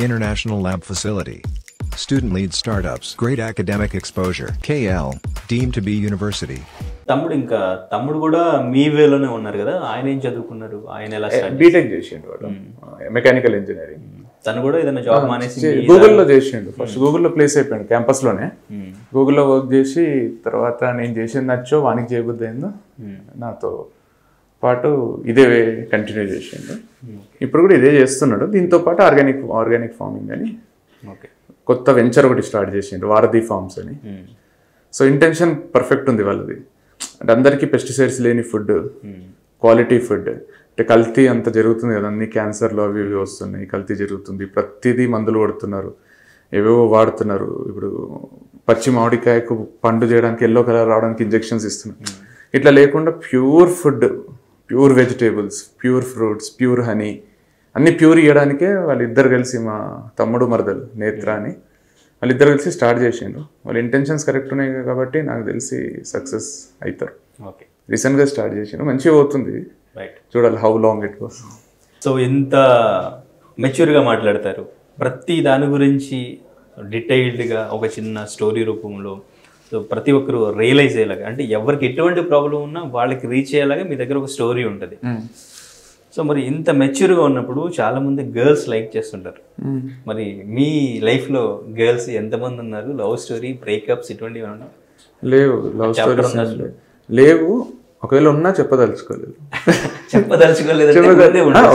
International lab facility. Student-led startups. Great academic exposure. KL, deemed to be university. తమ్ముడు కూడా మీ వేలోనే ఉన్నారు కదా. ఆయన ఏం చదువుకున్నారు? ఆయన ఎలా బీటెక్ చేసిండు వాడు, మెకానికల్ ఇంజనీరింగ్. తను కూడా ఏదైనా జాబ్ మానేసి గూగుల్లో చేసిండు. ఫస్ట్ గూగుల్లో ప్లేస్ అయిపోయాడు క్యాంపస్ లోనే. గూగుల్లో వర్క్ చేసి తర్వాత నేను చేసింది నచ్చో వానికి చేయబుద్ధి అయిందో నాతో పాటు ఇదే కంటిన్యూ చేసిండు. ఇప్పుడు కూడా ఇదే చేస్తున్నాడు. దీంతో పాటు ఆర్గానిక్ ఫార్మింగ్ అని కొత్త వెంచర్ ఒకటి స్టార్ట్ చేసిండు, వారధి ఫార్మ్స్ అని. సో ఇంటెన్షన్ పర్ఫెక్ట్ ఉంది వాళ్ళది. అంటే అందరికీ పెస్టిసైడ్స్ లేని ఫుడ్, క్వాలిటీ ఫుడ్. అంటే కల్తీ అంత జరుగుతుంది కదా, అన్ని క్యాన్సర్లు అవి ఇవి వస్తున్నాయి, కల్తీ జరుగుతుంది, ప్రతిదీ మందులు కొడుతున్నారు, ఏవేవో వాడుతున్నారు. ఇప్పుడు పచ్చి మామిడికాయకు పండు చేయడానికి ఎల్లో కలర్ రావడానికి ఇంజెక్షన్స్ ఇస్తున్నారు. ఇట్లా లేకుండా pure food, pure vegetables, pure fruits, pure honey అన్నీ ప్యూర్ ఇవ్వడానికే వాళ్ళిద్దరు కలిసి, మా తమ్ముడు మరదలు నేత్ర అని వాళ్ళిద్దరు కలిసి స్టార్ట్ చేసిండ్రు. వాళ్ళ ఇంటెన్షన్స్ కరెక్ట్ ఉన్నాయి కాబట్టి నాకు తెలిసి సక్సెస్ అవుతారు. రీసెంట్గా స్టార్ట్ చేసిండ్రు, మంచిగా అవుతుంది. చూడాలి how long it goes. So ఎంత మెచ్యూర్గా మాట్లాడతారు, ప్రతి దాని గురించి డీటెయిల్డ్గా ఒక చిన్న స్టోరీ రూపంలో. సో ప్రతి ఒక్కరు రియలైజ్ అయ్యేలాగా, అంటే ఎవరికి ఎటువంటి ప్రాబ్లం ఉన్నా వాళ్ళకి రీచ్ అయ్యేలాగా మీ దగ్గర ఒక స్టోరీ ఉంటుంది. సో మరి ఇంత మెచ్యూర్గా ఉన్నప్పుడు చాలా మంది గర్ల్స్ లైక్ చేస్తుంటారు. మరి మీ లైఫ్లో గర్ల్స్ ఎంతమంది ఉన్నారు? లవ్ స్టోరీ, బ్రేకప్స్ ఇటువంటివి ఏమన్నా లేవు? లవ్ స్టోరీస్ లేవు. ఒకవేళ ఉన్నా చెప్పదలుచుకోలేదు.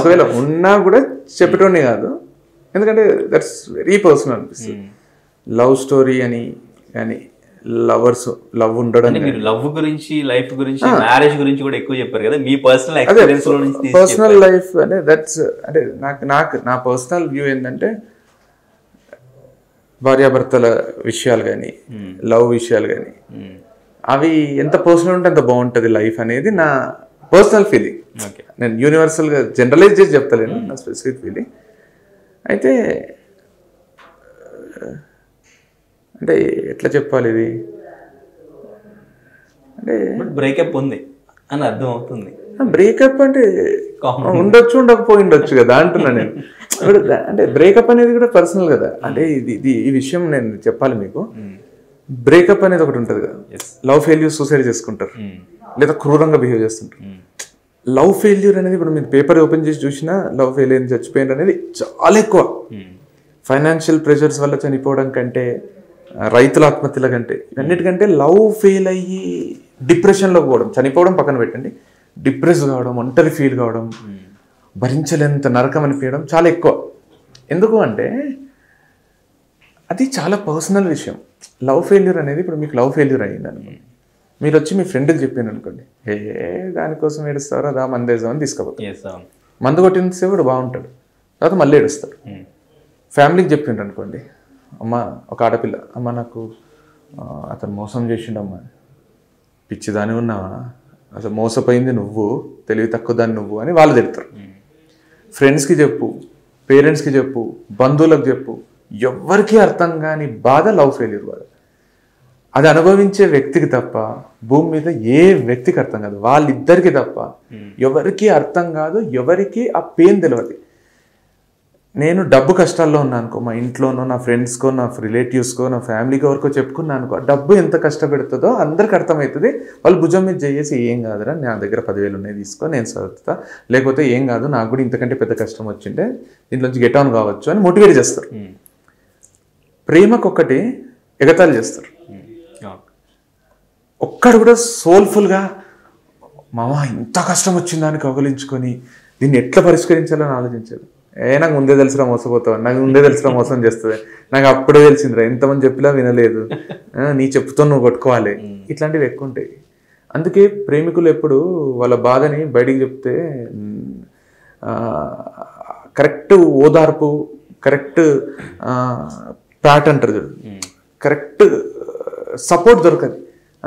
ఒకవేళ ఉన్నా కూడా చెప్పటోని కాదు, ఎందుకంటే దట్స్ వెరీ పర్సనల్ అనిపిస్తుంది. లవ్ స్టోరీ అని కానీ లవర్స్ లవ్ ఉండడం, లవ్ గురించి, లైఫ్ గురించి, మ్యారేజ్ గురించి కూడా ఎక్కువ చెప్పారు కదా, మీ పర్సనల్ ఎక్స్పీరియన్స్ లో నుంచి. పర్సనల్ లైఫ్ అంటే దట్స్ అంటే నాకు నా పర్సనల్ వ్యూ ఏంటంటే భార్యాభర్తల విషయాలు కానీ లవ్ విషయాలు కానీ అవి ఎంత పర్సనల్ ఉంటే అంత బాగుంటుంది లైఫ్ అనేది నా పర్సనల్ ఫీలింగ్. నేను యూనివర్సల్గా జనరలైజ్ చేసి చెప్తలేను, నా స్పెసిఫిక్ ఫీలింగ్. అయితే అంటే ఎట్లా చెప్పాలి ఇది, అంటే బ్రేకప్ ఉంది అని అర్థం అవుతుంది. బ్రేకప్ అంటే ఉండొచ్చు ఉండకపోయిండొచ్చు కదా అంటున్నా నేను. అంటే బ్రేకప్ అనేది కూడా పర్సనల్ కదా. అంటే ఈ విషయం నేను చెప్పాలి మీకు. బ్రేకప్ అనేది ఒకటి ఉంటుంది కదా, లవ్ ఫెయిల్యూర్ సూసైడ్ చేసుకుంటారు లేదా క్రూరంగా బిహేవ్ చేస్తుంటారు. లవ్ ఫెయిల్యూర్ అనేది ఇప్పుడు మీరు పేపర్ ఓపెన్ చేసి చూసినా లవ్ ఫెయిల్ అయింది చచ్చిపోయింది అనేది చాలా ఎక్కువ. ఫైనాన్షియల్ ప్రెషర్స్ వల్ల చనిపోవడం కంటే, రైతుల ఆత్మహత్యల కంటే, అన్నిటికంటే లవ్ ఫెయిల్ అయ్యి డిప్రెషన్లోకి పోవడం, చనిపోవడం పక్కన పెట్టండి, డిప్రెస్ కావడం, ఒంటరి ఫీల్ కావడం, భరించలేనంత నరకం అనిపించడం చాలా ఎక్కువ. ఎందుకు అంటే అది చాలా పర్సనల్ విషయం. లవ్ ఫెయిల్యూర్ అనేది, ఇప్పుడు మీకు లవ్ ఫెయిల్యూర్ అయ్యింది అనుకోండి, మీరు వచ్చి మీ ఫ్రెండ్కి చెప్పాను అనుకోండి, దానికోసం ఏడుస్తారో దా మందేసామని తీసుకుపోతారు. మందు కొట్టినసేపు కూడా బాగుంటాడు, తర్వాత మళ్ళీ ఏడుస్తారు. ఫ్యామిలీకి చెప్పిండ్రు అనుకోండి, అమ్మ ఒక ఆడపిల్ల, అమ్మ నాకు అతను మోసం చేసిండమ్మా, పిచ్చిదాని ఉన్నావా, అసలు మోసపోయింది నువ్వు, తెలివి తక్కువ దాన్ని నువ్వు అని వాళ్ళు చెప్తారు. ఫ్రెండ్స్కి చెప్పు, పేరెంట్స్కి చెప్పు, బంధువులకు చెప్పు, ఎవ్వరికీ అర్థం కాని బాధ లవ్ ఫెయిల్యూర్ బాధ. అది అనుభవించే వ్యక్తికి తప్ప భూమి మీద ఏ వ్యక్తికి అర్థం కాదు, వాళ్ళిద్దరికి తప్ప ఎవరికి అర్థం కాదు, ఎవరికి ఆ పెయిన్ తెలియదు. నేను డబ్బు కష్టాల్లో ఉన్నా అనుకో, మా ఇంట్లోనో నా ఫ్రెండ్స్కో నా రిలేటివ్స్కో నా ఫ్యామిలీకి ఎవరికో చెప్పుకున్నా అనుకో, డబ్బు ఎంత కష్టపెడుతుందో అందరికి అర్థమవుతుంది. వాళ్ళు భుజం మీద చేసి ఏం కాదురా, నా దగ్గర 10,000 ఉన్నాయి తీసుకో, నేను చదువుతా, లేకపోతే ఏం కాదు నాకు కూడా ఇంతకంటే పెద్ద కష్టం వచ్చింటే దీంట్లోంచి గెట్ ఆన్ కావచ్చు అని మోటివేట్ చేస్తారు. ప్రేమకొక్కటి ఎగతాళి చేస్తారు. ఒక్కడు కూడా సోల్ఫుల్గా మామ ఇంత కష్టం వచ్చిందా అని కౌగలించుకొని దీన్ని ఎట్లా పరిష్కరించాలని ఆలోచించాడు. నాకు ముందే తెలిసిరా మోసపోతావు, నాకు ముందే తెలిసిరా మోసం చేస్తుంది, నాకు అప్పుడే తెలిసిందిరా, ఎంతమంది చెప్పినా వినలేదు, నీ చెప్పుతో నువ్వు కొట్టుకోవాలి, ఇట్లాంటివి ఎక్కువ ఉంటాయి. అందుకే ప్రేమికులు ఎప్పుడు వాళ్ళ బాధని బయటికి చెప్తే కరెక్ట్ ఓదార్పు, కరెక్ట్ ప్యాట్ అంటారు, కరెక్ట్ సపోర్ట్ దొరకదు.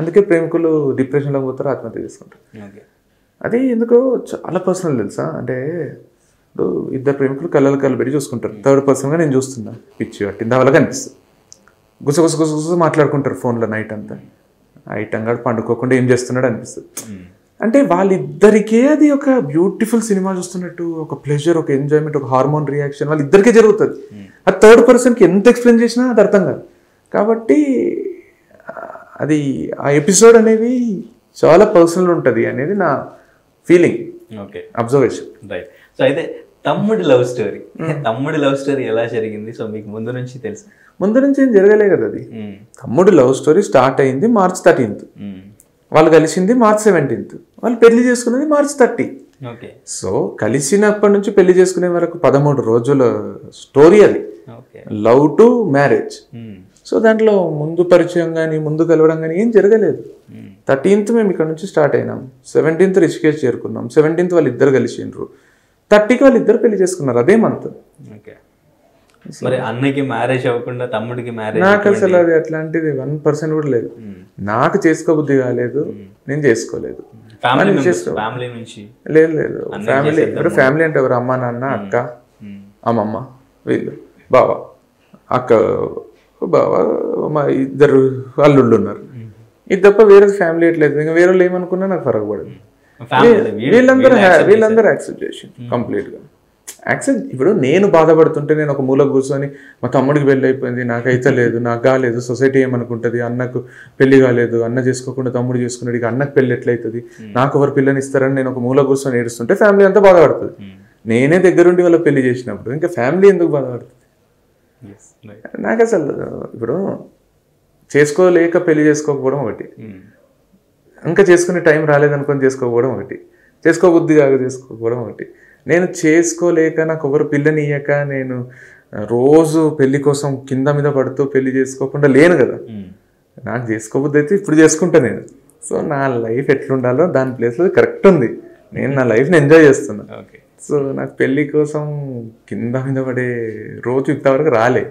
అందుకే ప్రేమికులు డిప్రెషన్లోకి పోతారు, ఆత్మహత్య చేసుకుంటారు. అది ఎందుకో చాలా పర్సనల్ తెలుసా. అంటే ఇప్పుడు ఇద్దరు ప్రేమికులు కళ్ళలు పెట్టి చూసుకుంటారు, థర్డ్ పర్సన్గా నేను చూస్తున్నా, పిచ్చి పట్టింది వాళ్ళకి అనిపిస్తుంది. గుసగుస మాట్లాడుకుంటారు ఫోన్లో నైట్ అంతా. ఐటంగా పండుకోకుండా ఏం చేస్తున్నాడు అనిపిస్తుంది. అంటే వాళ్ళిద్దరికే అది ఒక బ్యూటిఫుల్ సినిమా చూస్తున్నట్టు, ఒక ప్లెజర్, ఒక ఎంజాయ్మెంట్, ఒక హార్మోన్ రియాక్షన్ వాళ్ళిద్దరికే జరుగుతుంది. అది థర్డ్ పర్సన్కి ఎంత ఎక్స్ప్లెయిన్ చేసినా అది అర్థం కాదు. కాబట్టి అది ఆ ఎపిసోడ్ అనేది చాలా పర్సనల్ ఉంటుంది అనేది నా feeling, okay, observation. Right. So అయితే తమ్ముడి లవ్ స్టోరీ ఎలా జరిగింది? సో మీకు ముందు నుంచి తెలుసు? ముందు నుంచి ఏం జరగలే కదా అది. తమ్ముడు లవ్ స్టోరీ స్టార్ట్ అయింది March 13th, వాళ్ళు కలిసింది March 17th, వాళ్ళు పెళ్లి చేసుకున్నది March 30. ఓకే. సో కలిసినప్పటి నుంచి పెళ్లి చేసుకునే వరకు 13 రోజుల స్టోరీ అది, లవ్ టు మ్యారేజ్. సో దాంట్లో ముందు పరిచయం కానీ ముందు కలవడం కానీ ఏం జరగలేదు. 13th మేము ఇక్కడ నుంచి స్టార్ట్ అయినాం, 17th రిషికేష్ చేరుకున్నాం, 17th వాళ్ళు ఇద్దరు కలిసిండ్రు, 30కి వాళ్ళు ఇద్దరు పెళ్లి చేసుకున్నారు అదే మంత్. మరి అన్నకి మ్యారేజ్ అవ్వకుండా తమ్ముడికి మ్యారేజ్? నాకు అసలు అది అట్లాంటిది 1% కూడా లేదు. నాకు చేసుకోబుద్ధి కాలేదు, నేను చేసుకోలేదు. లేదు లేదు, ఫ్యామిలీ ఇప్పుడు ఫ్యామిలీ అంటే ఎవరు? అమ్మ, నాన్న, అక్క, అమ్మమ్మ, వీళ్ళు, బావ, అక్క, బావ, మా ఇద్దరు అల్లుళ్ళు ఉన్నారు. ఇది తప్ప వేరే ఫ్యామిలీ ఎట్లేదు. ఇంకా వేరే వాళ్ళు ఏమనుకున్నా నాకు ఫరక్ పడదు. వీళ్ళందరూ యాక్సెప్ట్ చేసి కంప్లీట్గా యాక్సెప్ట్. ఇప్పుడు నేను బాధపడుతుంటే నేను ఒక మూల కూర్చొని మా తమ్ముడికి పెళ్ళి అయిపోయింది, నాకైతే లేదు, నాకు కాలేదు, సొసైటీ ఏమనుకుంటుంది, అన్నకు పెళ్లి కాలేదు, అన్న చేసుకోకుండా తమ్ముడు చేసుకున్నాడు, ఇక అన్నకు పెళ్ళి ఎట్లయితుంది, నాకు ఎవరు పిల్లని ఇస్తారని నేను ఒక మూల కూర్చొని ఏడుస్తుంటే ఫ్యామిలీ అంతా బాధపడుతుంది. నేనే దగ్గరుండి వాళ్ళ పెళ్లి చేసినప్పుడు ఇంకా ఫ్యామిలీ ఎందుకు బాధపడుతుంది? నాకు అసలు ఇప్పుడు చేసుకోలేక పెళ్లి చేసుకోకపోవడం ఒకటి, ఇంకా చేసుకునే టైం రాలేదనుకొని చేసుకోకపోవడం ఒకటి, చేసుకోబుద్ధి కాక చేసుకోకపోవడం ఒకటి. నేను చేసుకోలేక నాకు ఒకరు పిల్లని ఇయ్యక నేను రోజు పెళ్లి కోసం కింద మీద పడుతూ పెళ్లి చేసుకోకుండా లేను కదా. నాకు చేసుకోబుద్ధి అయితే ఇప్పుడు చేసుకుంటా నేను. సో నా లైఫ్ ఎట్లుండాలో దాని ప్లేస్లో కరెక్ట్ ఉంది, నేను నా లైఫ్ని ఎంజాయ్ చేస్తున్నా. సో నాకు పెళ్లి కోసం కింద మీద పడే రోజు ఇంతవరకు రాలే,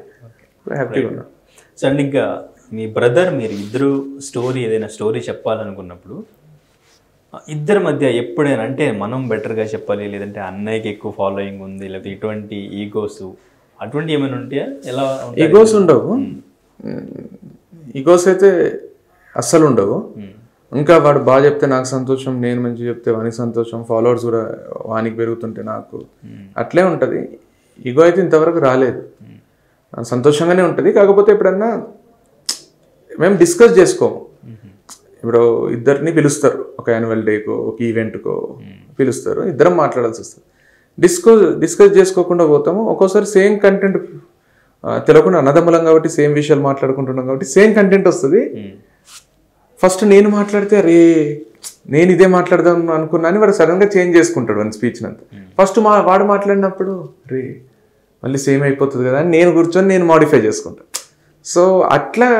హ్యాపీగా ఉన్నా. సో అండ్ ఇంకా మీ బ్రదర్ మీరు ఇద్దరు స్టోరీ ఏదైనా స్టోరీ చెప్పాలనుకున్నప్పుడు ఇద్దరి మధ్య ఎప్పుడైనా అంటే మనం బెటర్గా చెప్పాలి, లేదంటే అన్నయ్యకి ఎక్కువ ఫాలోయింగ్ ఉంది, లేకపోతే ఇటువంటి ఈగోస్ అటువంటి ఏమైనా ఉంటాయా? ఎలా? ఈగోస్ ఉండవు, ఈగోస్ అయితే అస్సలు ఉండవు. ఇంకా వాడు బాగా చెప్తే నాకు సంతోషం, నేను మంచి చెప్తే వానికి సంతోషం, ఫాలోవర్స్ కూడా వానికి పెరుగుతుంటే నాకు అట్లే ఉంటుంది. ఈగో అయితే ఇంతవరకు రాలేదు, సంతోషంగానే ఉంటుంది. కాకపోతే ఎప్పుడన్నా మేము డిస్కస్ చేసుకోము. ఇప్పుడు ఇద్దరిని పిలుస్తారు, ఒక యాన్యువల్ డేకో ఒక ఈవెంట్కో పిలుస్తారు, ఇద్దరం మాట్లాడాల్సి వస్తుంది. డిస్కస్ చేసుకోకుండా పోతాము. ఒక్కోసారి సేమ్ కంటెంట్ తెలియకుండా అన్నదమ్ములం కాబట్టి సేమ్ విషయాలు మాట్లాడుకుంటున్నాం కాబట్టి సేమ్ కంటెంట్ వస్తుంది. ఫస్ట్ నేను మాట్లాడితే అరే నేను ఇదే మాట్లాడదాం అనుకున్నాను, వాడు సడన్గా చేంజ్ చేసుకుంటాడు వాడి స్పీచ్ని అంతా. ఫస్ట్ వాడు మాట్లాడినప్పుడు రే మళ్ళీ సేమ్ అయిపోతుంది కదా అని నేను కూర్చొని నేను మాడిఫై చేసుకుంటాను. సో అట్లా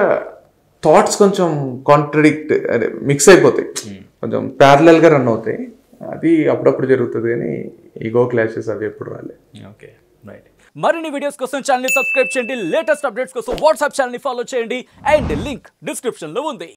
థాట్స్ కొంచెం కాంట్రడిక్ట్ అదే మిక్స్ అయిపోతాయి, కొంచెం ప్యారలల్గా రన్ అవుతాయి. అది అప్పుడప్పుడు జరుగుతుంది కానీ ఈగో క్లాషెస్ అవి ఎప్పుడు రాలేదు. Okay, right. మరిన్ని వీడియోస్ కోసం ఛానల్ ని సబ్స్క్రైబ్ చేయండి, లేటెస్ట్ అప్డేట్స్ కోసం వాట్సాప్ ఛానల్ ని ఫాలో చేయండి, అండ్ లింక్ డిస్క్రిప్షన్ లో ఉంది.